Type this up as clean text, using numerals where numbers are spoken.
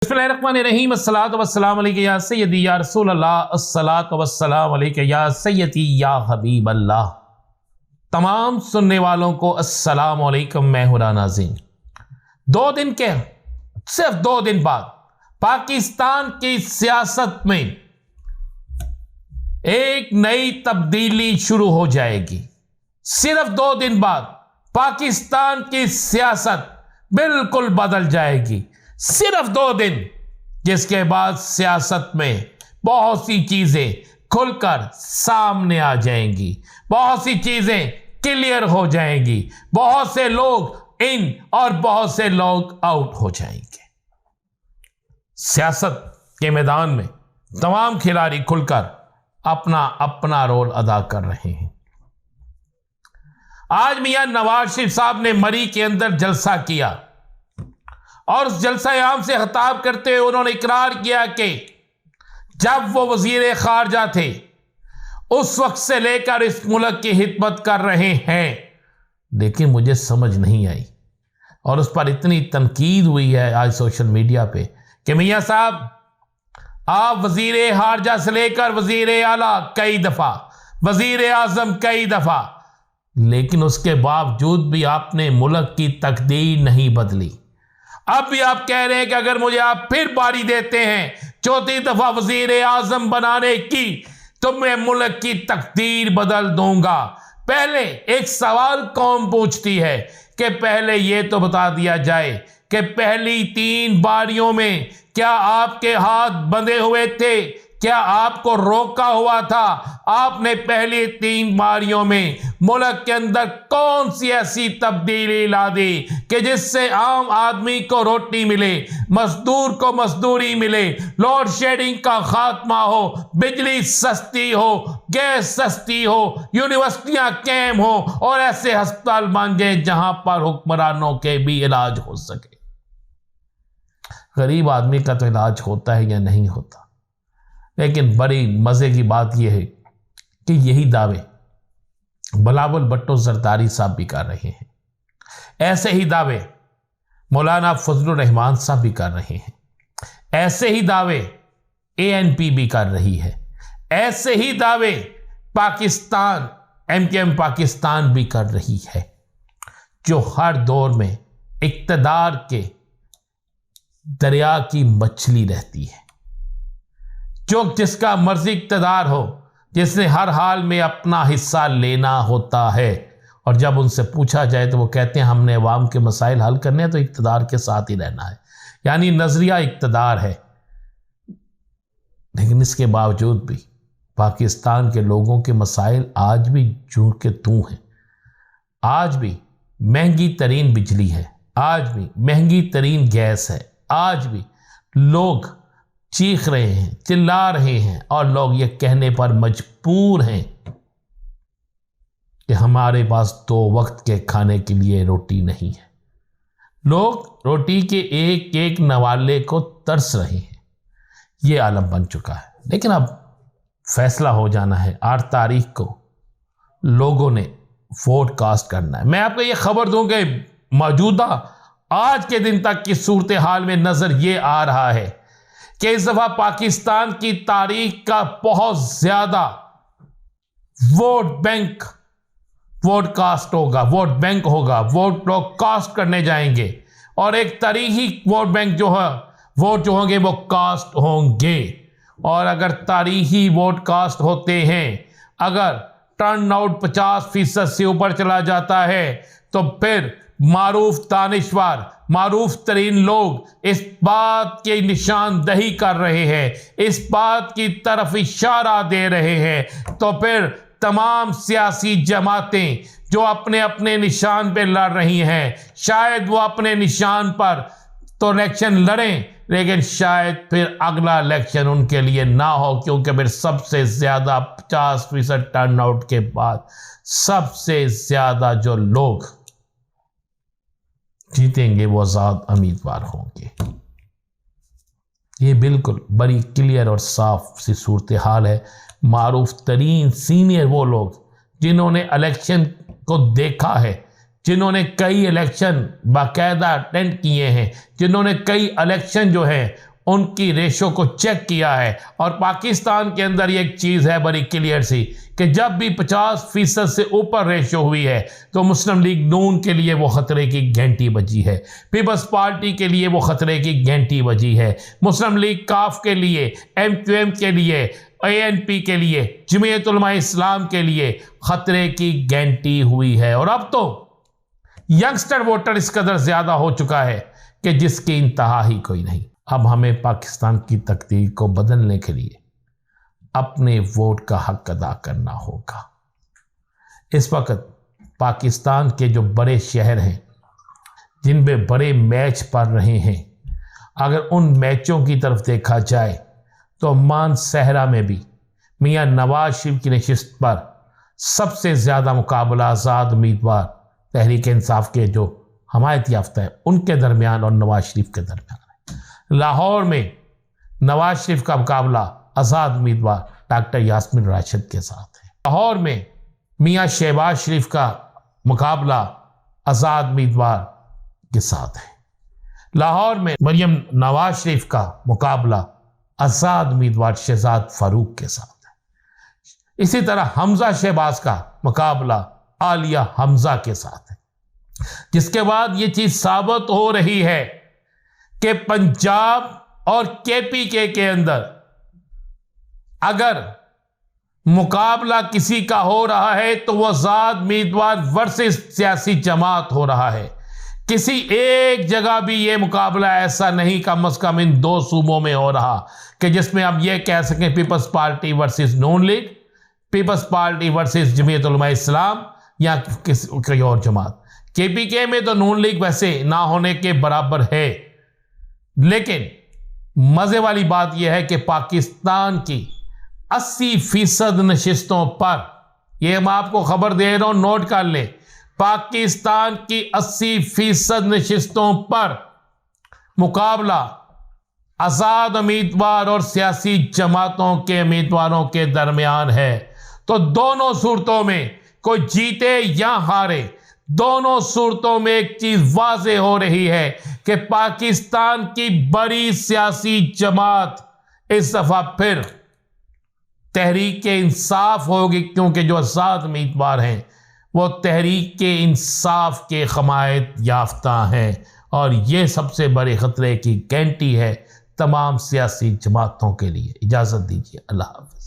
बिस्मिल्लाहिर्रहमानिर्रहीम अस्सलातु वस्सलामु अलैका या सय्यदी या रसूल अल्लाह अस्सलातु वस्सलामु अलैका या सय्यदी या हबीब अल्लाह। तमाम सुनने वालों को अस्सलामु अलैकुम। मैं हूं नाज़रीन। 2 दिन के सिर्फ 2 दिन बाद पाकिस्तान की सियासत में एक नई तब्दीली शुरू हो जाएगी। सिर्फ 2 दिन बाद पाकिस्तान की सियासत बिल्कुल बदल जाएगी। सिर्फ 2 दिन, जिसके बाद सियासत में बहुत सी चीजें खुलकर सामने आ जाएंगी, बहुत सी चीजें क्लियर हो जाएंगी, बहुत से लोग इन और बहुत से लोग आउट हो जाएंगे। सियासत के मैदान में तमाम खिलाड़ी खुलकर अपना अपना रोल अदा कर रहे हैं। आज मियां नवाज शरीफ साहब ने मरी के अंदर जलसा किया और उस जलसा आम से खिताब करते हुए उन्होंने इकरार किया कि जब वो वजीर खारजा थे उस वक्त से लेकर इस मुल्क की खिदमत कर रहे हैं। लेकिन मुझे समझ नहीं आई और उस पर इतनी तनकीद हुई है आज सोशल मीडिया पे कि मियां साहब, आप वजीर खारजा से लेकर वजीर आला कई दफा, वजीर आजम कई दफा, लेकिन उसके बावजूद भी आपने मुल्क की तकदीर नहीं बदली। अब भी आप कह रहे हैं कि अगर मुझे आप फिर बारी देते हैं 4थी दफा वजीर आजम बनाने की तो मैं मुल्क की तकदीर बदल दूंगा। पहले एक सवाल कौम पूछती है कि पहले यह तो बता दिया जाए कि पहली 3 बारियों में क्या आपके हाथ बंधे हुए थे? क्या आपको रोका हुआ था? आपने पहली 3 बारियों में मुल्क के अंदर कौन सी ऐसी तब्दीली ला दी कि जिससे आम आदमी को रोटी मिले, मजदूर को मजदूरी मिले, लोड शेडिंग का खात्मा हो, बिजली सस्ती हो, गैस सस्ती हो, यूनिवर्सिटियां कायम हो और ऐसे अस्पताल बन जाए जहां पर हुक्मरानों के भी इलाज हो सके। गरीब आदमी का तो इलाज होता है या नहीं होता, लेकिन बड़ी मजे की बात यह है कि यही दावे बिलावल भुट्टो जरदारी साहब भी कर रहे हैं। ऐसे ही दावे मौलाना फजलुर रहमान साहब भी कर रहे हैं। ऐसे ही दावे ANP भी कर रही है। ऐसे ही दावे पाकिस्तान MKM पाकिस्तान भी कर रही है, जो हर दौर में इक्तदार के दरिया की मछली रहती है, जो जिसका मर्जी इक्तदार हो, जिसने हर हाल में अपना हिस्सा लेना होता है। और जब उनसे पूछा जाए तो वो कहते हैं हमने अवाम के मसाइल हल करने हैं तो इक्तदार के साथ ही रहना है। यानी नजरिया इक्तदार है। लेकिन इसके बावजूद भी पाकिस्तान के लोगों के मसाइल आज भी जूं के तूं हैं। आज भी महंगी तरीन बिजली है, आज भी महंगी तरीन गैस है, आज भी लोग चीख रहे हैं, चिल्ला रहे हैं और लोग ये कहने पर मजबूर हैं कि हमारे पास 2 वक्त के खाने के लिए रोटी नहीं है। लोग रोटी के एक एक नवाले को तरस रहे हैं। ये आलम बन चुका है। लेकिन अब फैसला हो जाना है। 8 तारीख को लोगों ने वोट कास्ट करना है। मैं आपको ये खबर दूं कि मौजूदा आज के दिन तक की सूरत हाल में नजर ये आ रहा है कि इस दफा पाकिस्तान की तारीख का बहुत ज्यादा वोट बैंक वोट कास्ट होगा, वोट बैंक होगा, वोट लोग कास्ट करने जाएंगे और एक तारीखी वोट बैंक जो है, वोट जो होंगे वो कास्ट होंगे। और अगर तारीखी वोट कास्ट होते हैं, अगर टर्न आउट 50% से ऊपर चला जाता है तो फिर मारूफ दानिश्वर, मारूफ तरीन लोग इस बात की निशानदही कर रहे हैं, इस बात की तरफ इशारा दे रहे हैं। तो फिर तमाम सियासी जमातें जो अपने अपने निशान पे लड़ रही हैं, शायद वो अपने निशान पर तो इलेक्शन लड़ें, लेकिन शायद फिर अगला इलेक्शन उनके लिए ना हो, क्योंकि फिर सबसे ज्यादा 50% टर्नआउट के बाद सबसे ज्यादा जो लोग जीतेंगे वो आजाद उम्मीदवार होंगे। ये बिल्कुल बड़ी क्लियर और साफ सी सूरत हाल है। मारूफ तरीन सीनियर वो लोग जिन्होंने इलेक्शन को देखा है, जिन्होंने कई इलेक्शन बाकायदा अटेंड किए हैं, जिन्होंने कई इलेक्शन जो है ان کی ریشو کو چیک کیا ہے، اور پاکستان کے اندر یہ ایک چیز ہے بڑی کلیئر سی کہ جب بھی 50% سے اوپر ریشو ہوئی ہے تو مسلم لیگ نون کے لیے وہ خطرے کی گھنٹی بجی ہے، پیپلز پارٹی کے لیے وہ خطرے کی گھنٹی بجی ہے، مسلم لیگ کاف کے لیے، MQM کے لیے، ANP کے لیے، جمعیت علماء اسلام کے لیے خطرے کی گھنٹی ہوئی ہے۔ اور اب تو ینگسٹر ووٹر اس قدر زیادہ ہو چکا ہے کہ جس کی انتہا ہی کوئی نہیں۔ اب ہمیں پاکستان کی تقدیر کو بدلنے کے لیے اپنے ووٹ کا حق ادا کرنا ہوگا۔ اس وقت پاکستان کے جو بڑے شہر ہیں جن میں بڑے میچ پڑ رہے ہیں، اگر ان میچوں کی طرف دیکھا جائے تو مان صحرا میں بھی میاں نواز شریف کی نشست پر سب سے زیادہ مقابلہ آزاد امیدوار تحریک انصاف کے جو حمایت یافتہ ہیں ان کے درمیان اور نواز شریف کے درمیان ہے۔ لاہور میں نواز شریف کا مقابلہ آزاد امیدوار ڈاکٹر یاسمین راشد کے ساتھ ہے۔ لاہور میں میاں شہباز شریف کا مقابلہ آزاد امیدوار کے ساتھ ہے۔ لاہور میں مریم نواز شریف کا مقابلہ آزاد امیدوار شہزاد فاروق کے ساتھ ہے۔ اسی طرح حمزہ شہباز کا مقابلہ عالیہ حمزہ کے ساتھ ہے، جس کے بعد یہ چیز ثابت ہو رہی ہے کہ پنجاب اور KPK کے اندر اگر مقابلہ کسی کا ہو رہا ہے تو وہ آزاد امیدوار ورسز سیاسی جماعت ہو رہا ہے۔ کسی ایک جگہ بھی یہ مقابلہ ایسا نہیں کم از کم ان دو صوبوں میں ہو رہا کہ جس میں ہم یہ کہہ سکیں پیپلز پارٹی ورسز نون لیگ، پیپلز پارٹی ورسز جمعیت علماء اسلام یا کوئی اور جماعت۔ KPK میں تو نون لیگ ویسے نہ ہونے کے برابر ہے، لیکن مزے والی بات یہ ہے کہ پاکستان کی 80% نشستوں پر، یہ میں آپ کو خبر دے رہا ہوں، نوٹ کر لیں، پاکستان کی 80% نشستوں پر مقابلہ آزاد امیدوار اور سیاسی جماعتوں کے امیدواروں کے درمیان ہے۔ تو دونوں صورتوں میں کوئی جیتے یا ہارے، دونوں صورتوں میں ایک چیز واضح ہو رہی ہے کہ پاکستان کی بڑی سیاسی جماعت اس دفعہ پھر تحریک انصاف ہوگی، کیونکہ جو آزاد امیدوار ہیں وہ تحریک انصاف کے حمایت یافتہ ہیں، اور یہ سب سے بڑے خطرے کی گھنٹی ہے تمام سیاسی جماعتوں کے لیے۔ اجازت دیجیے، اللہ حافظ۔